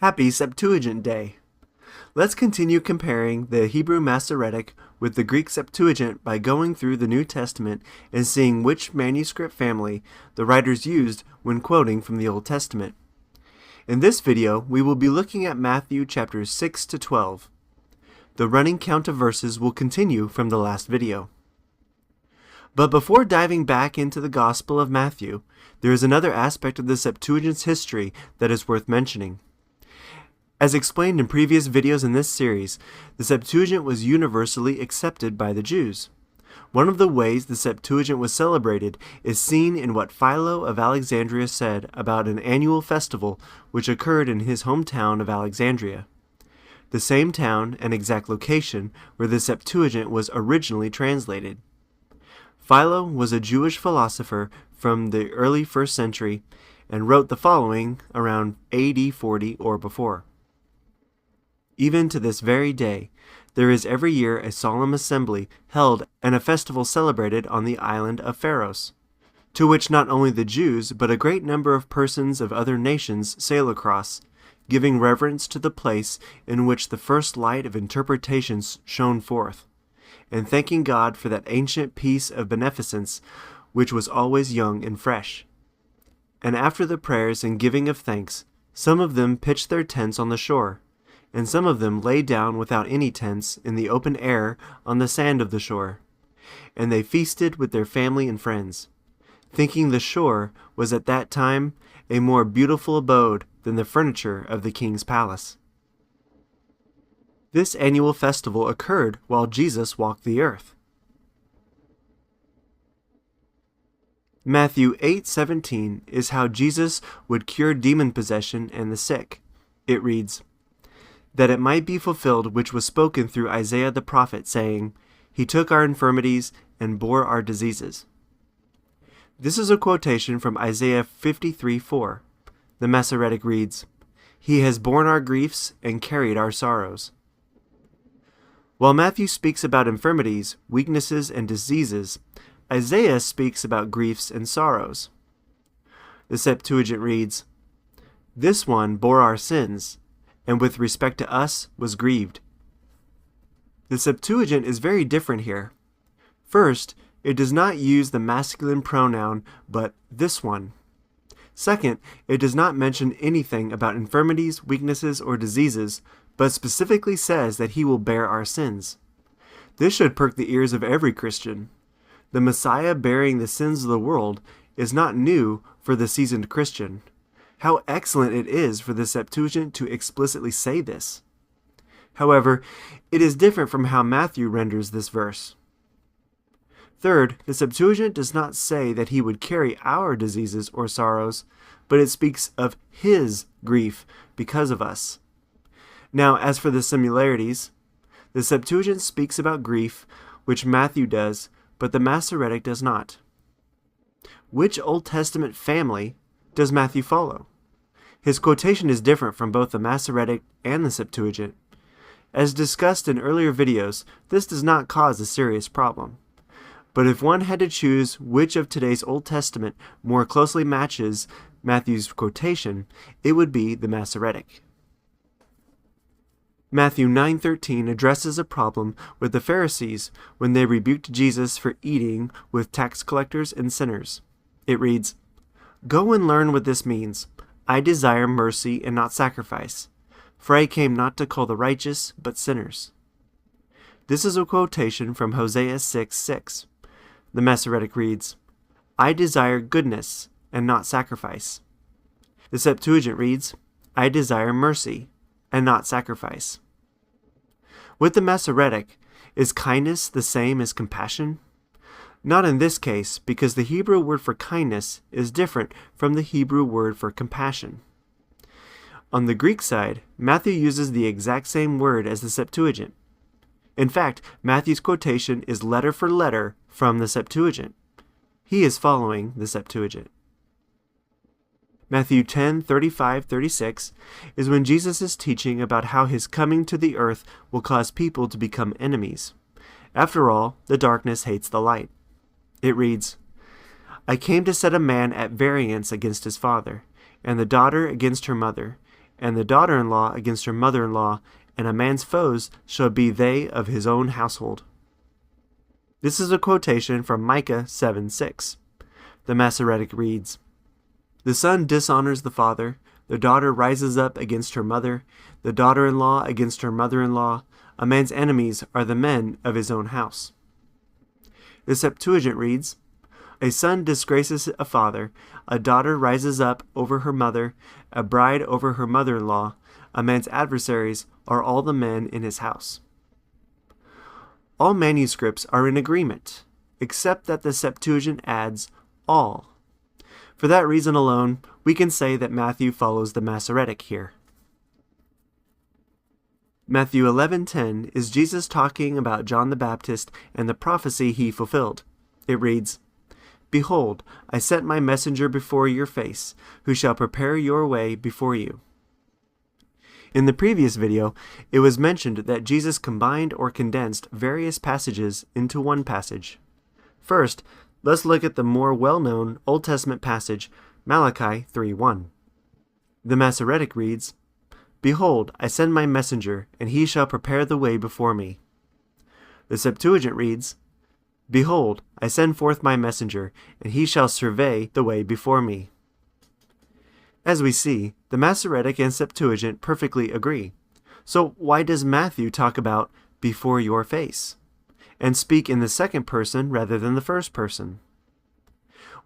Happy Septuagint Day! Let's continue comparing the Hebrew Masoretic with the Greek Septuagint by going through the New Testament and seeing which manuscript family the writers used when quoting from the Old Testament. In this video, we will be looking at Matthew chapters 6 to 12. The running count of verses will continue from the last video. But before diving back into the Gospel of Matthew, there is another aspect of the Septuagint's history that is worth mentioning. As explained in previous videos in this series, the Septuagint was universally accepted by the Jews. One of the ways the Septuagint was celebrated is seen in what Philo of Alexandria said about an annual festival which occurred in his hometown of Alexandria, the same town and exact location where the Septuagint was originally translated. Philo was a Jewish philosopher from the early 1st century and wrote the following around AD 40 or before. Even to this very day, there is every year a solemn assembly held and a festival celebrated on the island of Pharos, to which not only the Jews but a great number of persons of other nations sail across, giving reverence to the place in which the first light of interpretations shone forth, and thanking God for that ancient piece of beneficence which was always young and fresh. And after the prayers and giving of thanks, some of them pitched their tents on the shore, and some of them lay down without any tents in the open air on the sand of the shore. And they feasted with their family and friends, thinking the shore was at that time a more beautiful abode than the furniture of the king's palace. This annual festival occurred while Jesus walked the earth. Matthew 8:17 is how Jesus would cure demon possession and the sick. It reads, "That it might be fulfilled which was spoken through Isaiah the prophet, saying, He took our infirmities and bore our diseases." This is a quotation from Isaiah 53:4. The Masoretic reads, "He has borne our griefs and carried our sorrows." While Matthew speaks about infirmities, weaknesses, and diseases, Isaiah speaks about griefs and sorrows. The Septuagint reads, "This one bore our sins, and with respect to us was grieved." The Septuagint is very different here. First, it does not use the masculine pronoun, but this one. Second, it does not mention anything about infirmities, weaknesses, or diseases, but specifically says that he will bear our sins. This should perk the ears of every Christian. The Messiah bearing the sins of the world is not new for the seasoned Christian. How excellent it is for the Septuagint to explicitly say this. However, it is different from how Matthew renders this verse. Third, the Septuagint does not say that he would carry our diseases or sorrows, but it speaks of his grief because of us. Now, as for the similarities, the Septuagint speaks about grief, which Matthew does, but the Masoretic does not. Which Old Testament family does Matthew follow? His quotation is different from both the Masoretic and the Septuagint. As discussed in earlier videos, this does not cause a serious problem. But if one had to choose which of today's Old Testament more closely matches Matthew's quotation, it would be the Masoretic. Matthew 9:13 addresses a problem with the Pharisees when they rebuked Jesus for eating with tax collectors and sinners. It reads, "Go and learn what this means. I desire mercy and not sacrifice, for I came not to call the righteous, but sinners." This is a quotation from Hosea 6:6. The Masoretic reads, "I desire goodness and not sacrifice." The Septuagint reads, "I desire mercy and not sacrifice." With the Masoretic, is kindness the same as compassion? Not in this case, because the Hebrew word for kindness is different from the Hebrew word for compassion. On the Greek side, Matthew uses the exact same word as the Septuagint. In fact, Matthew's quotation is letter for letter from the Septuagint. He is following the Septuagint. Matthew 10:35-36 is when Jesus is teaching about how his coming to the earth will cause people to become enemies. After all, the darkness hates the light. It reads, "I came to set a man at variance against his father, and the daughter against her mother, and the daughter-in-law against her mother-in-law, and a man's foes shall be they of his own household. This is a quotation from Micah 7:6. The Masoretic reads, "The son dishonors the father, the daughter rises up against her mother, the daughter-in-law against her mother-in-law. A man's enemies are the men of his own house." The Septuagint reads, "A son disgraces a father, a daughter rises up over her mother, a bride over her mother-in-law. A man's adversaries are all the men in his house." All manuscripts are in agreement, except that the Septuagint adds all. For that reason alone, we can say that Matthew follows the Masoretic here. Matthew 11:10 is Jesus talking about John the Baptist and the prophecy he fulfilled. It reads, "Behold, I sent my messenger before your face, who shall prepare your way before you." In the previous video, it was mentioned that Jesus combined or condensed various passages into one passage. First, let's look at the more well-known Old Testament passage, Malachi 3:1. The Masoretic reads, "Behold, I send my messenger, and he shall prepare the way before me." The Septuagint reads, "Behold, I send forth my messenger, and he shall survey the way before me." As we see, the Masoretic and Septuagint perfectly agree. So why does Matthew talk about "before your face" and speak in the second person rather than the first person?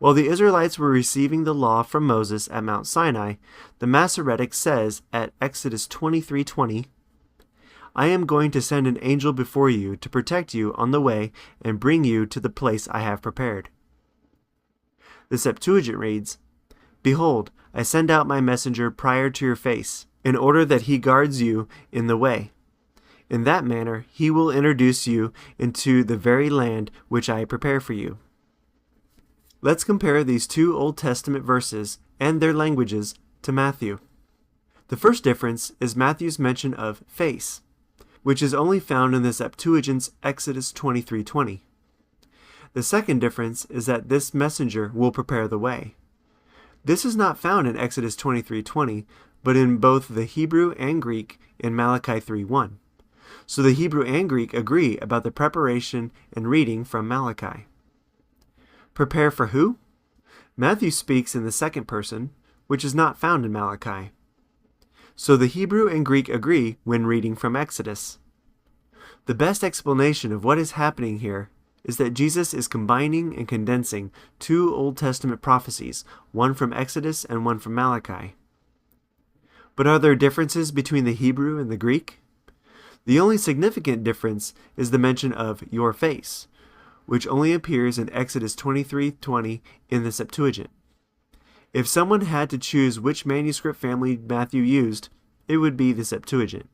While the Israelites were receiving the law from Moses at Mount Sinai, the Masoretic says at Exodus 23:20, "I am going to send an angel before you to protect you on the way and bring you to the place I have prepared." The Septuagint reads, "Behold, I send out my messenger prior to your face, in order that he guards you in the way. In that manner he will introduce you into the very land which I prepare for you." Let's compare these two Old Testament verses and their languages to Matthew. The first difference is Matthew's mention of face, which is only found in the Septuagint's Exodus 23:20. The second difference is that this messenger will prepare the way. This is not found in Exodus 23:20, but in both the Hebrew and Greek in Malachi 3:1. So the Hebrew and Greek agree about the preparation and reading from Malachi. Prepare for who? Matthew speaks in the second person, which is not found in Malachi. So the Hebrew and Greek agree when reading from Exodus. The best explanation of what is happening here is that Jesus is combining and condensing two Old Testament prophecies, one from Exodus and one from Malachi. But are there differences between the Hebrew and the Greek? The only significant difference is the mention of "your face," which only appears in Exodus 23:20 in the Septuagint. If someone had to choose which manuscript family Matthew used, it would be the Septuagint.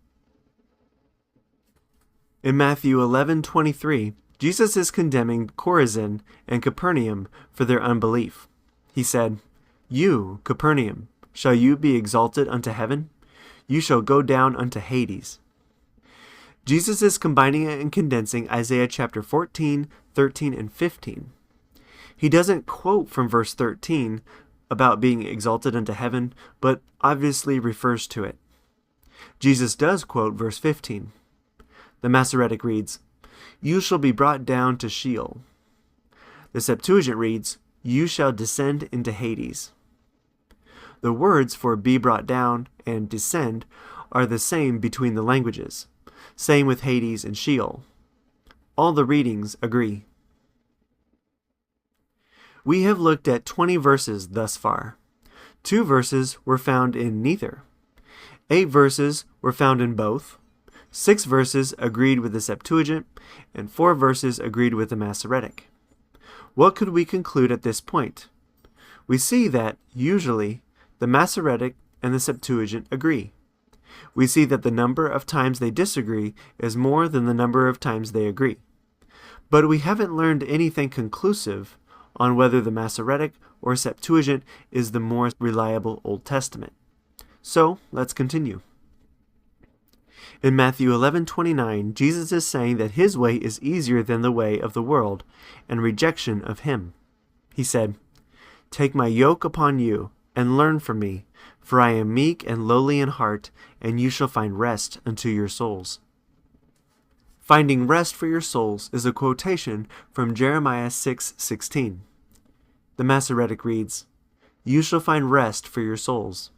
In Matthew 11:23, Jesus is condemning Chorazin and Capernaum for their unbelief. He said, "You, Capernaum, shall you be exalted unto heaven? You shall go down unto Hades." Jesus is combining and condensing Isaiah chapter 14, 13, and 15. He doesn't quote from verse 13 about being exalted unto heaven, but obviously refers to it. Jesus does quote verse 15. The Masoretic reads, "You shall be brought down to Sheol." The Septuagint reads, "You shall descend into Hades." The words for "be brought down" and "descend" are the same between the languages. Same with Hades and Sheol. All the readings agree. We have looked at 20 verses thus far. 2 verses were found in neither. 8 verses were found in both. 6 verses agreed with the Septuagint, and 4 verses agreed with the Masoretic. What could we conclude at this point? We see that, usually, the Masoretic and the Septuagint agree. We see that the number of times they disagree is more than the number of times they agree. But we haven't learned anything conclusive on whether the Masoretic or Septuagint is the more reliable Old Testament. So, let's continue. In Matthew 11:29, Jesus is saying that his way is easier than the way of the world and rejection of him. He said, "Take my yoke upon you and learn from me, for I am meek and lowly in heart, and you shall find rest unto your souls." Finding rest for your souls is a quotation from Jeremiah 6:16. The Masoretic reads, "You shall find rest for your souls."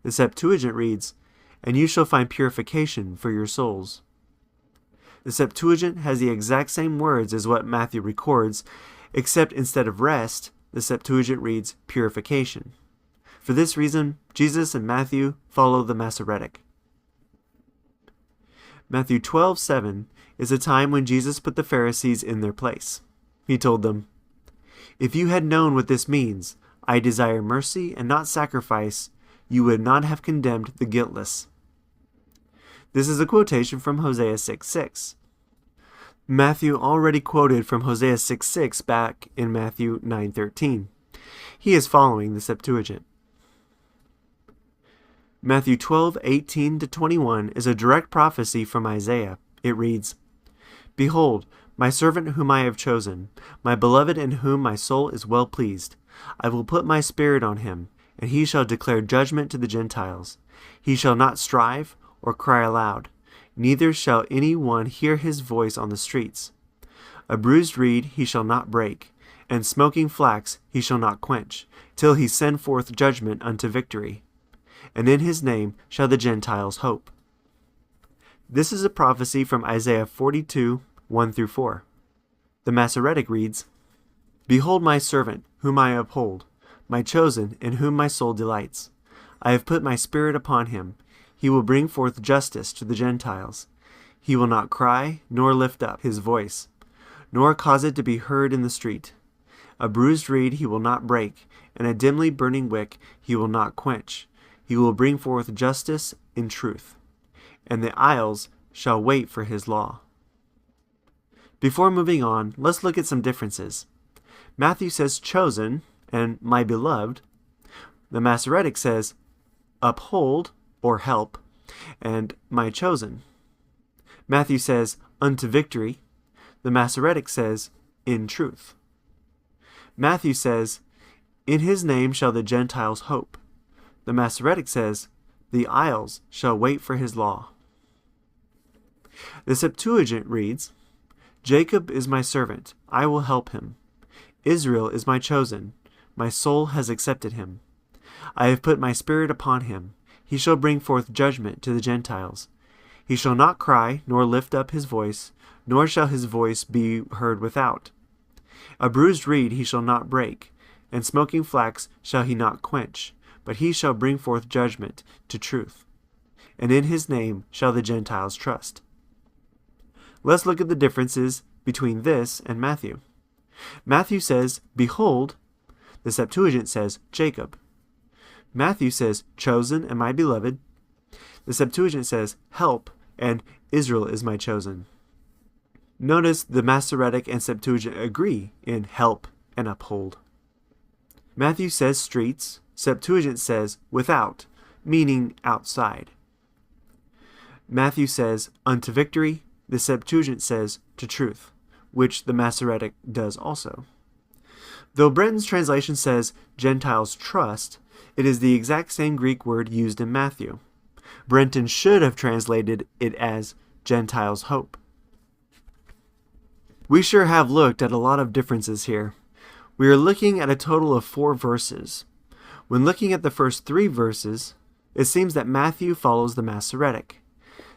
The Septuagint reads, "And you shall find purification for your souls." The Septuagint has the exact same words as what Matthew records, except instead of rest, the Septuagint reads purification. For this reason, Jesus and Matthew follow the Masoretic. Matthew 12:7 is a time when Jesus put the Pharisees in their place. He told them, "If you had known what this means, 'I desire mercy and not sacrifice,' you would not have condemned the guiltless." This is a quotation from Hosea 6:6. Matthew already quoted from Hosea 6:6 back in Matthew 9:13. He is following the Septuagint. Matthew 12:18-21 is a direct prophecy from Isaiah. It reads, "Behold, my servant whom I have chosen, my beloved in whom my soul is well pleased. I will put my spirit on him, and he shall declare judgment to the Gentiles. He shall not strive or cry aloud, neither shall any one hear his voice on the streets. A bruised reed he shall not break, and smoking flax he shall not quench, till he send forth judgment unto victory. And in his name shall the Gentiles hope." This is a prophecy from Isaiah 42:1-4. The Masoretic reads, "Behold my servant, whom I uphold, my chosen, in whom my soul delights. I have put my spirit upon him. He will bring forth justice to the Gentiles. He will not cry, nor lift up his voice, nor cause it to be heard in the street. A bruised reed he will not break, and a dimly burning wick he will not quench. He will bring forth justice in truth, and the isles shall wait for his law." Before moving on, let's look at some differences. Matthew says chosen and my beloved. The Masoretic says uphold or help and my chosen. Matthew says unto victory. The Masoretic says in truth. Matthew says, "In his name shall the Gentiles hope." The Masoretic says, "The isles shall wait for his law." The Septuagint reads, "Jacob is my servant, I will help him. Israel is my chosen, my soul has accepted him. I have put my spirit upon him, he shall bring forth judgment to the Gentiles. He shall not cry, nor lift up his voice, nor shall his voice be heard without. A bruised reed he shall not break, and smoking flax shall he not quench, but he shall bring forth judgment to truth. And in his name shall the Gentiles trust." Let's look at the differences between this and Matthew. Matthew says, "Behold." The Septuagint says, "Jacob." Matthew says, "Chosen and my beloved." The Septuagint says, "Help," and "Israel is my chosen." Notice the Masoretic and Septuagint agree in help and uphold. Matthew says streets. Septuagint says without, meaning outside. Matthew says unto victory. The Septuagint says to truth, which the Masoretic does also. Though Brenton's translation says Gentiles trust, it is the exact same Greek word used in Matthew. Brenton should have translated it as Gentiles hope. We sure have looked at a lot of differences here. We are looking at a total of 4 verses. When looking at the first 3 verses, it seems that Matthew follows the Masoretic.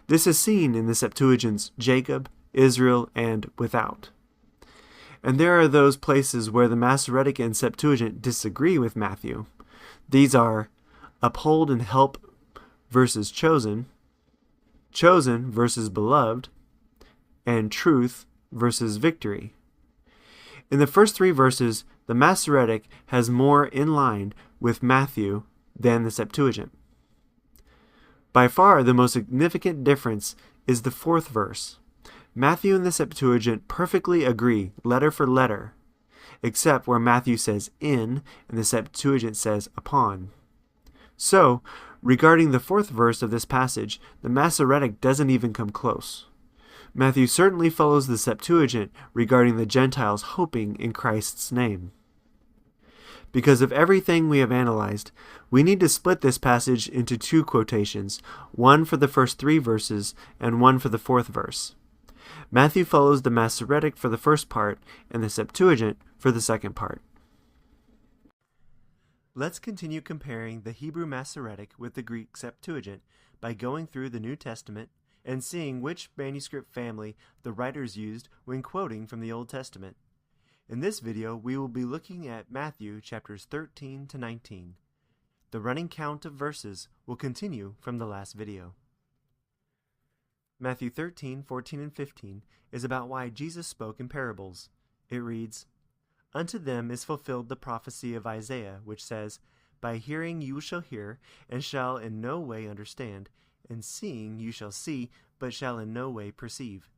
This is seen in the Septuagint's Jacob, Israel, and without. And there are those places where the Masoretic and Septuagint disagree with Matthew. These are uphold and help versus chosen, chosen versus beloved, and truth versus victory. In the first 3 verses, the Masoretic has more in line with Matthew than the Septuagint. By far, the most significant difference is the 4th verse. Matthew and the Septuagint perfectly agree, letter for letter, except where Matthew says in and the Septuagint says upon. So, regarding the 4th verse of this passage, the Masoretic doesn't even come close. Matthew certainly follows the Septuagint regarding the Gentiles hoping in Christ's name. Because of everything we have analyzed, we need to split this passage into two quotations, one for the first 3 verses and one for the 4th verse. Matthew follows the Masoretic for the first part and the Septuagint for the second part. Let's continue comparing the Hebrew Masoretic with the Greek Septuagint by going through the New Testament and seeing which manuscript family the writers used when quoting from the Old Testament. In this video, we will be looking at Matthew chapters 13 to 19. The running count of verses will continue from the last video. Matthew 13, 14, and 15 is about why Jesus spoke in parables. It reads, "Unto them is fulfilled the prophecy of Isaiah, which says, By hearing you shall hear, and shall in no way understand, and seeing you shall see, but shall in no way perceive.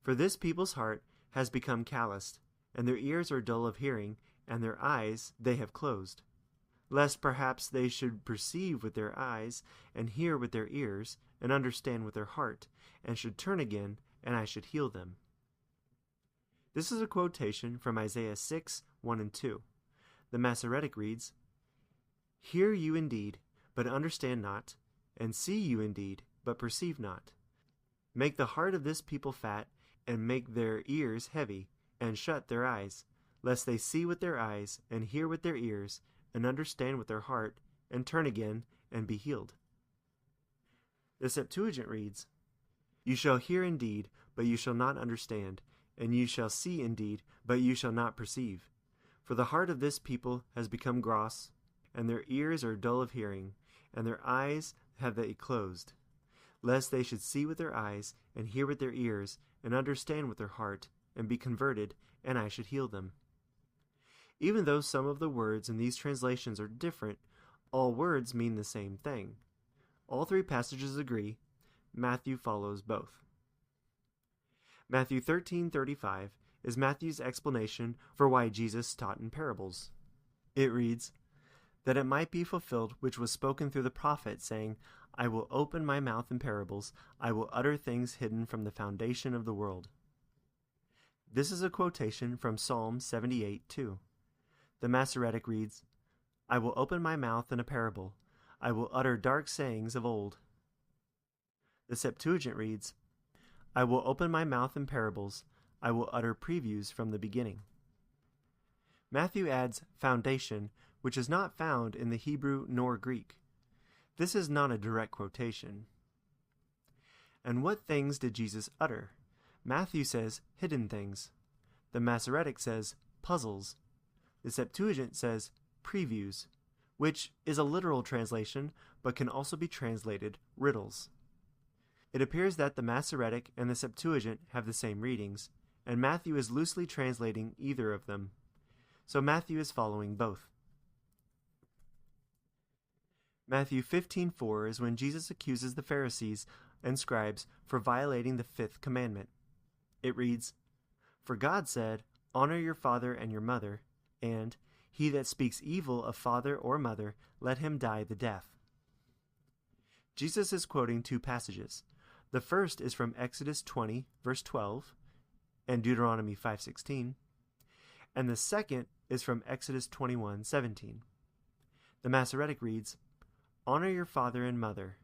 For this people's heart has become calloused, and their ears are dull of hearing, and their eyes they have closed, lest perhaps they should perceive with their eyes, and hear with their ears, and understand with their heart, and should turn again, and I should heal them." This is a quotation from Isaiah 6, 1 and 2. The Masoretic reads, "Hear you indeed, but understand not, and see you indeed, but perceive not. Make the heart of this people fat, and make their ears heavy, and shut their eyes, lest they see with their eyes, and hear with their ears, and understand with their heart, and turn again, and be healed." The Septuagint reads, "You shall hear indeed, but you shall not understand, and you shall see indeed, but you shall not perceive. For the heart of this people has become gross, and their ears are dull of hearing, and their eyes have they closed, lest they should see with their eyes, and hear with their ears, and understand with their heart, and be converted, and I should heal them." Even though some of the words in these translations are different, all words mean the same thing. All 3 passages agree. Matthew follows both. Matthew 13:35 is Matthew's explanation for why Jesus taught in parables. It reads, "That it might be fulfilled which was spoken through the prophet, saying, I will open my mouth in parables, I will utter things hidden from the foundation of the world." This is a quotation from Psalm 78:2. The Masoretic reads, "I will open my mouth in a parable, I will utter dark sayings of old." The Septuagint reads, "I will open my mouth in parables, I will utter previews from the beginning." Matthew adds foundation, which is not found in the Hebrew nor Greek. This is not a direct quotation. And what things did Jesus utter? Matthew says hidden things. The Masoretic says puzzles. The Septuagint says previews, which is a literal translation, but can also be translated riddles. It appears that the Masoretic and the Septuagint have the same readings, and Matthew is loosely translating either of them. So Matthew is following both. Matthew 15:4 is when Jesus accuses the Pharisees and scribes for violating the 5th commandment. It reads, "For God said, Honor your father and your mother, and he that speaks evil of father or mother, let him die the death." Jesus is quoting 2 passages. The first is from Exodus 20, verse 12, and Deuteronomy 5:16, and the second is from Exodus 21:17. The Masoretic reads, "Honor your father and mother.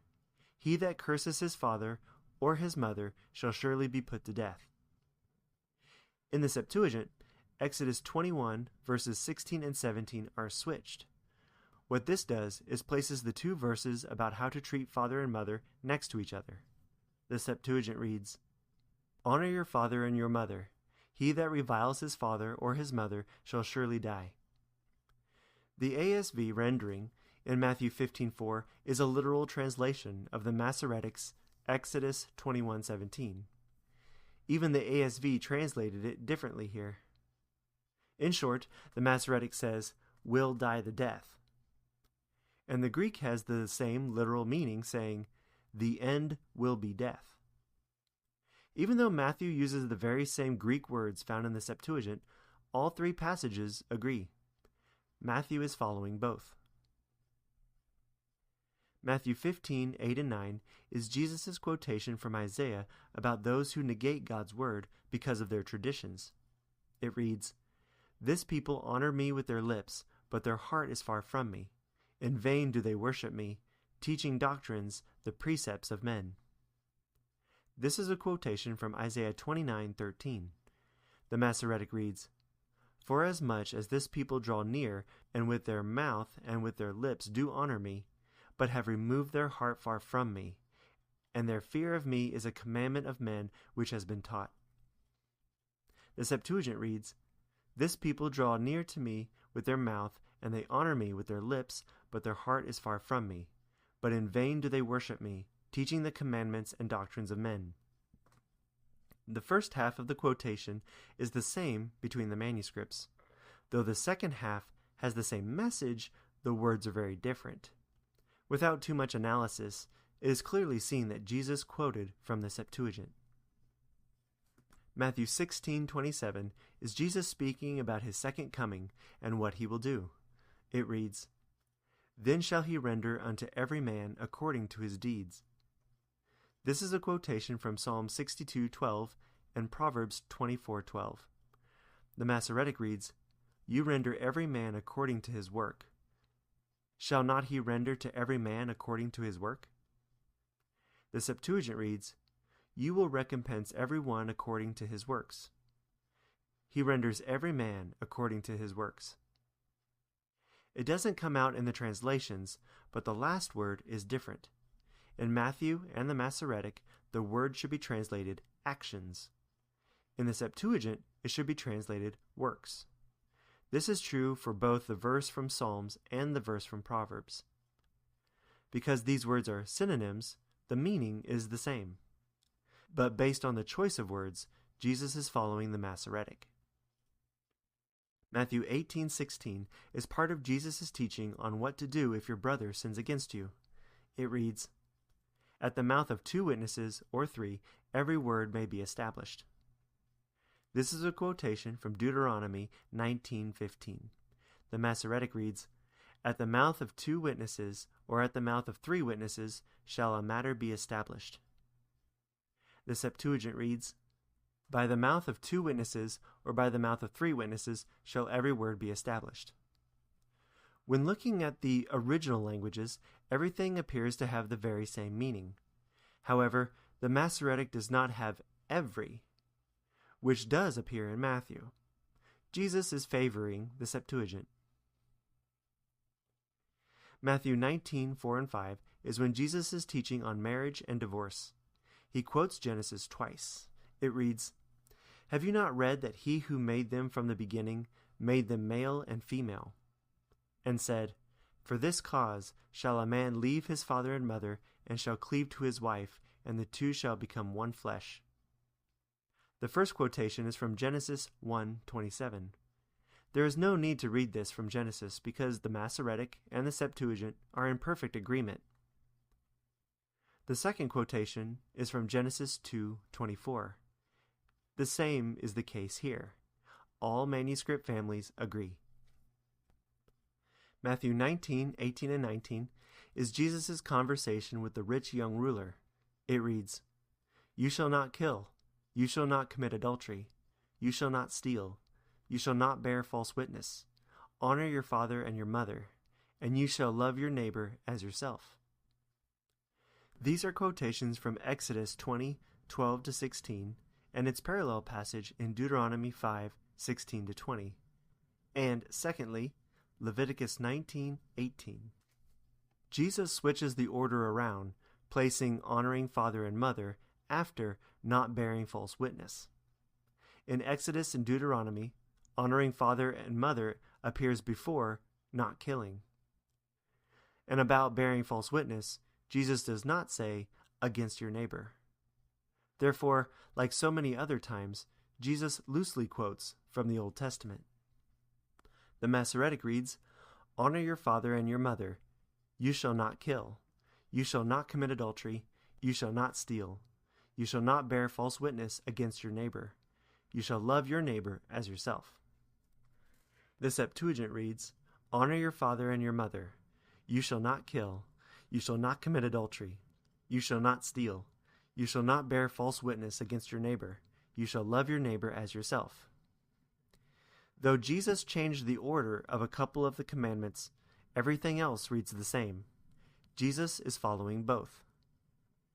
He that curses his father or his mother shall surely be put to death." In the Septuagint, Exodus 21, verses 16 and 17 are switched. What this does is places the 2 verses about how to treat father and mother next to each other. The Septuagint reads, "Honor your father and your mother. He that reviles his father or his mother shall surely die." The ASV rendering in Matthew 15:4 is a literal translation of the Masoretic's Exodus 21:17. Even the ASV translated it differently here. In short, the Masoretic says, "will die the death." And the Greek has the same literal meaning, saying, "the end will be death." Even though Matthew uses the very same Greek words found in the Septuagint, all 3 passages agree. Matthew is following both. Matthew 15:8 and 9 is Jesus' quotation from Isaiah about those who negate God's word because of their traditions. It reads, "This people honor me with their lips, but their heart is far from me. In vain do they worship me, teaching doctrines, the precepts of men." This is a quotation from Isaiah 29:13. The Masoretic reads, "Forasmuch as this people draw near, and with their mouth and with their lips do honor me, but have removed their heart far from me, and their fear of me is a commandment of men which has been taught." The Septuagint reads, "This people draw near to me with their mouth, and they honor me with their lips, but their heart is far from me. But in vain do they worship me, teaching the commandments and doctrines of men." The first half of the quotation is the same between the manuscripts. Though the second half has the same message, the words are very different. Without too much analysis, it is clearly seen that Jesus quoted from the Septuagint. Matthew 16:27 is Jesus speaking about his second coming and what he will do. It reads, "Then shall he render unto every man according to his deeds." This is a quotation from Psalm 62:12 and Proverbs 24:12. The Masoretic reads, "You render every man according to his work. Shall not he render to every man according to his work?" The Septuagint reads, "You will recompense every one according to his works." He renders every man according to his works. It doesn't come out in the translations, but the last word is different. In Matthew and the Masoretic, the word should be translated actions. In the Septuagint, it should be translated works. This is true for both the verse from Psalms and the verse from Proverbs. Because these words are synonyms, the meaning is the same. But based on the choice of words, Jesus is following the Masoretic. Matthew 18:16 is part of Jesus' teaching on what to do if your brother sins against you. It reads, "At the mouth of 2 witnesses or 3, every word may be established." This is a quotation from Deuteronomy 19:15. The Masoretic reads, "At the mouth of 2 witnesses or at the mouth of 3 witnesses shall a matter be established." The Septuagint reads, "By the mouth of 2 witnesses or by the mouth of 3 witnesses shall every word be established." When looking at the original languages, everything appears to have the very same meaning. However, the Masoretic does not have every, which does appear in Matthew. Jesus is favoring the Septuagint. Matthew 19:4 and 5 is when Jesus is teaching on marriage and divorce. He quotes Genesis twice. It reads, "Have you not read that he who made them from the beginning made them male and female? And said, For this cause shall a man leave his father and mother, and shall cleave to his wife, and the two shall become one flesh." The first quotation is from Genesis 1:27. There is no need to read this from Genesis because the Masoretic and the Septuagint are in perfect agreement. The second quotation is from Genesis 2:24. The same is the case here. All manuscript families agree. Matthew 19:18 and 19 is Jesus' conversation with the rich young ruler. It reads, "You shall not kill. You shall not commit adultery. You shall not steal. You shall not bear false witness. Honor your father and your mother, and you shall love your neighbor as yourself." These are quotations from Exodus 20:12-16 and its parallel passage in Deuteronomy 5:16-20. And secondly, Leviticus 19:18. Jesus switches the order around, placing honoring father and mother after not bearing false witness. In Exodus and Deuteronomy, honoring father and mother appears before not killing. And about bearing false witness, Jesus does not say, "against your neighbor." Therefore, like so many other times, Jesus loosely quotes from the Old Testament. The Masoretic reads, "Honor your father and your mother. You shall not kill. You shall not commit adultery. You shall not steal. You shall not bear false witness against your neighbor. You shall love your neighbor as yourself." The Septuagint reads, "Honor your father and your mother. You shall not kill. You shall not commit adultery. You shall not steal. You shall not bear false witness against your neighbor. You shall love your neighbor as yourself." Though Jesus changed the order of a couple of the commandments, everything else reads the same. Jesus is following both.